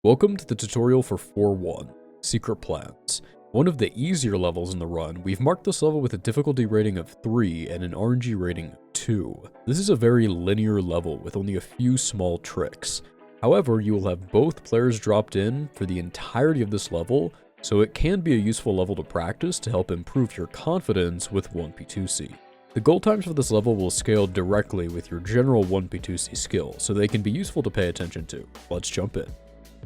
Welcome to the tutorial for 4.1, Secret Plans. One of the easier levels in the run, we've marked this level with a difficulty rating of 3 and an RNG rating of 2. This is a very linear level with only a few small tricks. However, you will have both players dropped in for the entirety of this level, so it can be a useful level to practice to help improve your confidence with 1P2C. The goal times for this level will scale directly with your general 1P2C skill, so they can be useful to pay attention to. Let's jump in.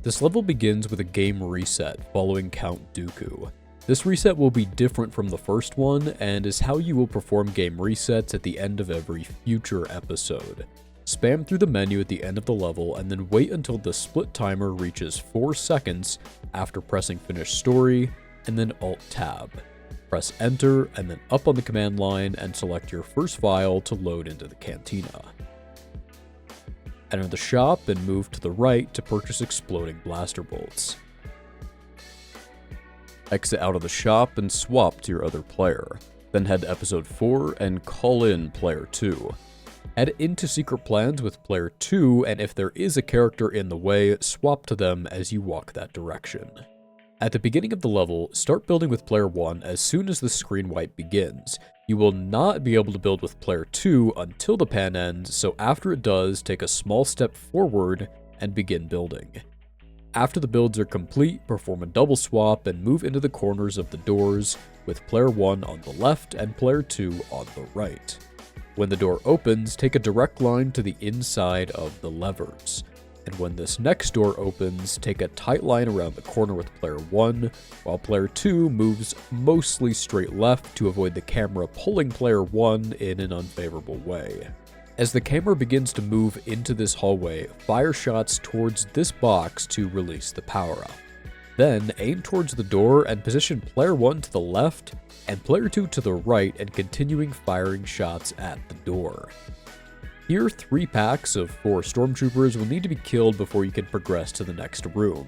This level begins with a game reset following Count Dooku. This reset will be different from the first one and is how you will perform game resets at the end of every future episode. Spam through the menu at the end of the level and then wait until the split timer reaches 4 seconds after pressing finish story and then Alt-Tab. Press enter and then up on the command line and select your first file to load into the cantina. Enter the shop and move to the right to purchase exploding blaster bolts. Exit out of the shop and swap to your other player. Then head to episode 4 and call in player 2. Head into secret plans with player 2, and if there is a character in the way, swap to them as you walk that direction. At the beginning of the level, start building with player 1 as soon as the screen wipe begins. You will not be able to build with player 2 until the pan ends, so after it does, take a small step forward and begin building. After the builds are complete, perform a double swap and move into the corners of the doors with player 1 on the left and player 2 on the right. When the door opens, take a direct line to the inside of the levers. And when this next door opens, take a tight line around the corner with player 1, while player 2 moves mostly straight left to avoid the camera pulling player 1 in an unfavorable way. As the camera begins to move into this hallway, fire shots towards this box to release the power-up. Then aim towards the door and position player 1 to the left and player 2 to the right and continuing firing shots at the door. Here, 3 packs of 4 stormtroopers will need to be killed before you can progress to the next room.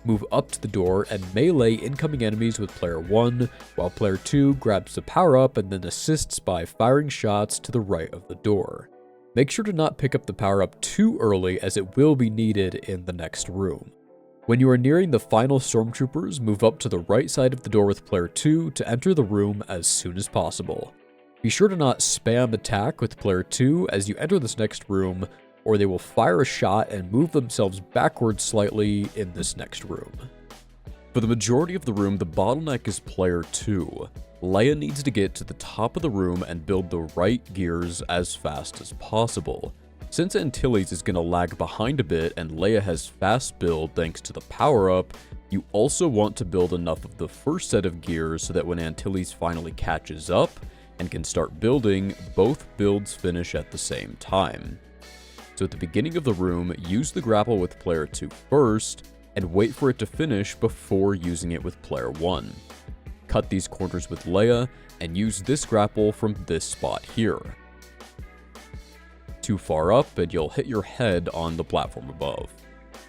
Move up to the door and melee incoming enemies with player 1, while player 2 grabs the power-up and then assists by firing shots to the right of the door. Make sure to not pick up the power-up too early as it will be needed in the next room. When you are nearing the final stormtroopers, move up to the right side of the door with player 2 to enter the room as soon as possible. Be sure to not spam attack with player 2 as you enter this next room, or they will fire a shot and move themselves backwards slightly in this next room. For the majority of the room, the bottleneck is player 2. Leia needs to get to the top of the room and build the right gears as fast as possible. Since Antilles is going to lag behind a bit and Leia has fast build thanks to the power-up, you also want to build enough of the first set of gears so that when Antilles finally catches up and can start building, both builds finish at the same time. So at the beginning of the room, use the grapple with player 2 first, and wait for it to finish before using it with player 1. Cut these corners with Leia, and use this grapple from this spot here. Too far up, and you'll hit your head on the platform above.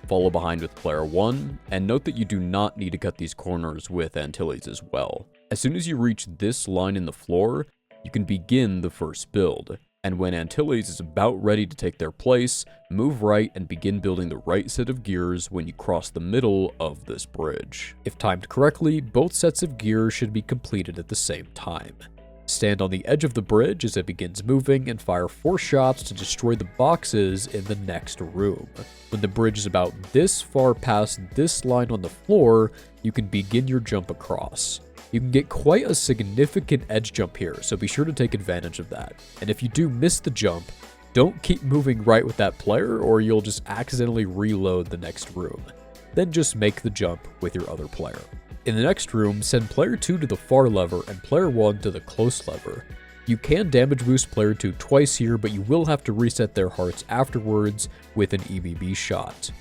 Follow behind with player 1, and note that you do not need to cut these corners with Antilles as well. As soon as you reach this line in the floor, you can begin the first build, and when Antilles is about ready to take their place, move right and begin building the right set of gears when you cross the middle of this bridge. If timed correctly, both sets of gears should be completed at the same time. Stand on the edge of the bridge as it begins moving and fire 4 shots to destroy the boxes in the next room. When the bridge is about this far past this line on the floor, you can begin your jump across. You can get quite a significant edge jump here, so be sure to take advantage of that. And if you do miss the jump, don't keep moving right with that player or you'll just accidentally reload the next room. Then just make the jump with your other player. In the next room, send player 2 to the far lever and player 1 to the close lever. You can damage boost player 2 twice here, but you will have to reset their hearts afterwards with an EBB shot.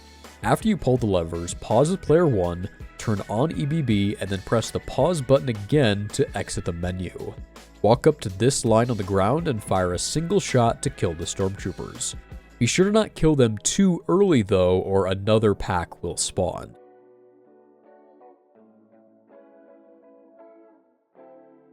After you pull the levers, pause with player 1, turn on EBB, and then press the pause button again to exit the menu. Walk up to this line on the ground and fire a single shot to kill the stormtroopers. Be sure to not kill them too early though, or another pack will spawn.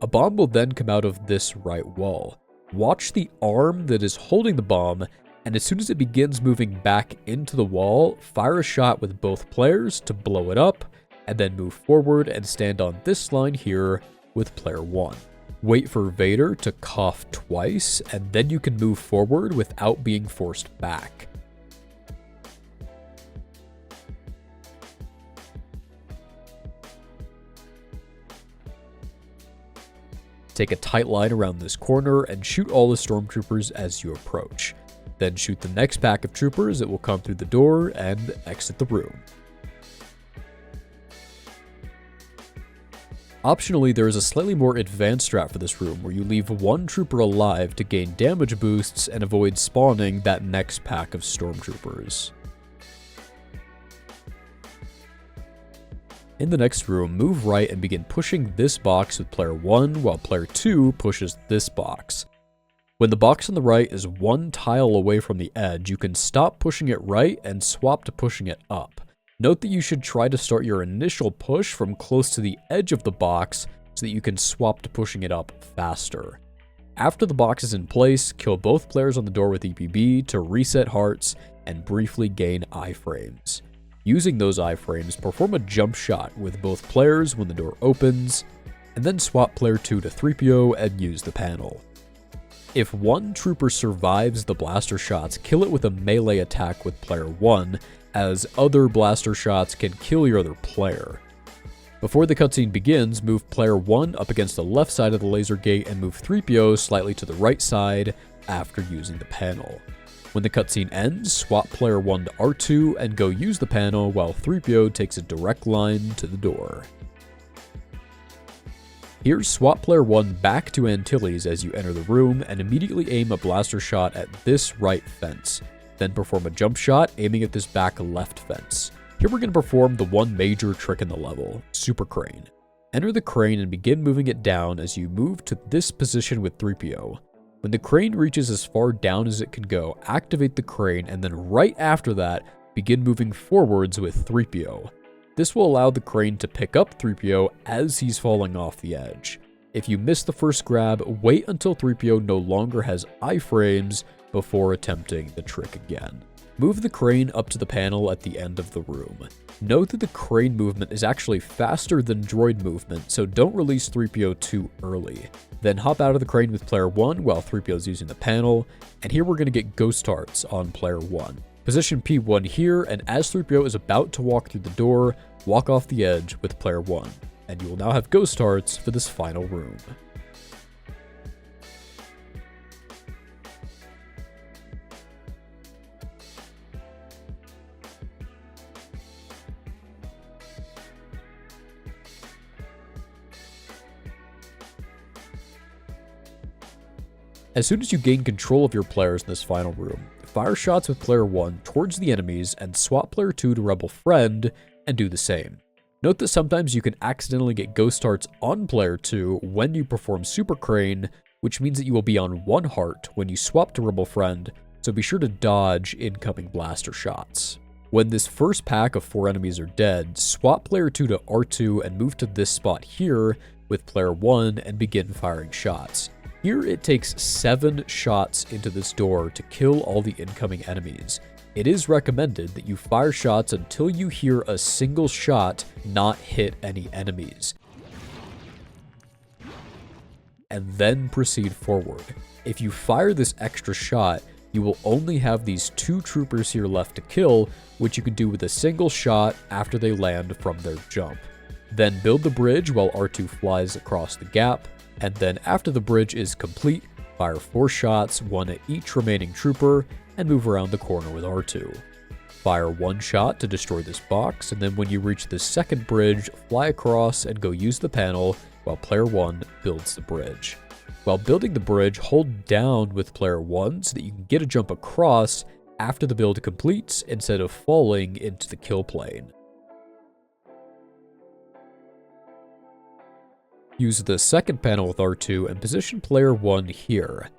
A bomb will then come out of this right wall. Watch the arm that is holding the bomb and as soon as it begins moving back into the wall, fire a shot with both players to blow it up, and then move forward and stand on this line here with player 1. Wait for Vader to cough twice, and then you can move forward without being forced back. Take a tight line around this corner and shoot all the stormtroopers as you approach. Then shoot the next pack of troopers that will come through the door and exit the room. Optionally, there is a slightly more advanced strat for this room where you leave one trooper alive to gain damage boosts and avoid spawning that next pack of stormtroopers. In the next room, move right and begin pushing this box with player 1 while player 2 pushes this box. When the box on the right is one tile away from the edge, you can stop pushing it right and swap to pushing it up. Note that you should try to start your initial push from close to the edge of the box so that you can swap to pushing it up faster. After the box is in place, kill both players on the door with EPB to reset hearts and briefly gain iframes. Using those iframes, perform a jump shot with both players when the door opens, and then swap player 2 to 3PO and use the panel. If one trooper survives the blaster shots, kill it with a melee attack with player 1, as other blaster shots can kill your other player. Before the cutscene begins, move player 1 up against the left side of the laser gate and move 3PO slightly to the right side after using the panel. When the cutscene ends, swap player 1 to R2 and go use the panel while 3PO takes a direct line to the door. Here, swap player 1 back to Antilles as you enter the room and immediately aim a blaster shot at this right fence. Then perform a jump shot aiming at this back left fence. Here we're going to perform the one major trick in the level, Super Crane. Enter the crane and begin moving it down as you move to this position with 3PO. When the crane reaches as far down as it can go, activate the crane and then right after that, begin moving forwards with 3PO. This will allow the crane to pick up 3PO as he's falling off the edge. If you miss the first grab, wait until 3PO no longer has iframes before attempting the trick again. Move the crane up to the panel at the end of the room. Note that the crane movement is actually faster than droid movement, so don't release 3PO too early. Then hop out of the crane with player 1 while 3PO is using the panel, and here we're going to get ghost hearts on player 1. Position P1 here, and as 3PO is about to walk through the door, walk off the edge with player 1, and you will now have ghost hearts for this final room. As soon as you gain control of your players in this final room, fire shots with player 1 towards the enemies and swap player 2 to Rebel Friend and do the same. Note that sometimes you can accidentally get ghost hearts on player 2 when you perform Super Crane, which means that you will be on 1 heart when you swap to Rebel Friend, so be sure to dodge incoming blaster shots. When this first pack of 4 enemies are dead, swap player 2 to R2 and move to this spot here with player 1 and begin firing shots. Here it takes 7 shots into this door to kill all the incoming enemies. It is recommended that you fire shots until you hear a single shot not hit any enemies, and then proceed forward. If you fire this extra shot, you will only have these 2 troopers here left to kill, which you can do with a single shot after they land from their jump. Then build the bridge while R2 flies across the gap, and then after the bridge is complete, fire 4 shots, 1 at each remaining trooper, and move around the corner with R2. Fire 1 shot to destroy this box, and then when you reach the second bridge, fly across and go use the panel while player 1 builds the bridge. While building the bridge, hold down with player 1 so that you can get a jump across after the build completes instead of falling into the kill plane. Use the second panel with R2 and position player 1 here.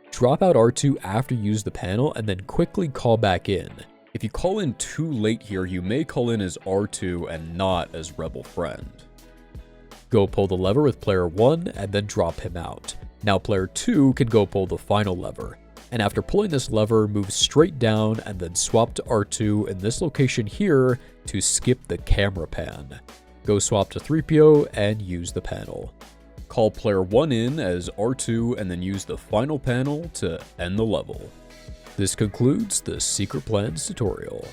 Drop out R2 after you use the panel and then quickly call back in. If you call in too late here, you may call in as R2 and not as Rebel Friend. Go pull the lever with player 1 and then drop him out. Now player 2 can go pull the final lever. And after pulling this lever, move straight down and then swap to R2 in this location here to skip the camera pan. Go swap to 3PO and use the panel. Call player 1 in as R2 and then use the final panel to end the level. This concludes the Secret Plans tutorial.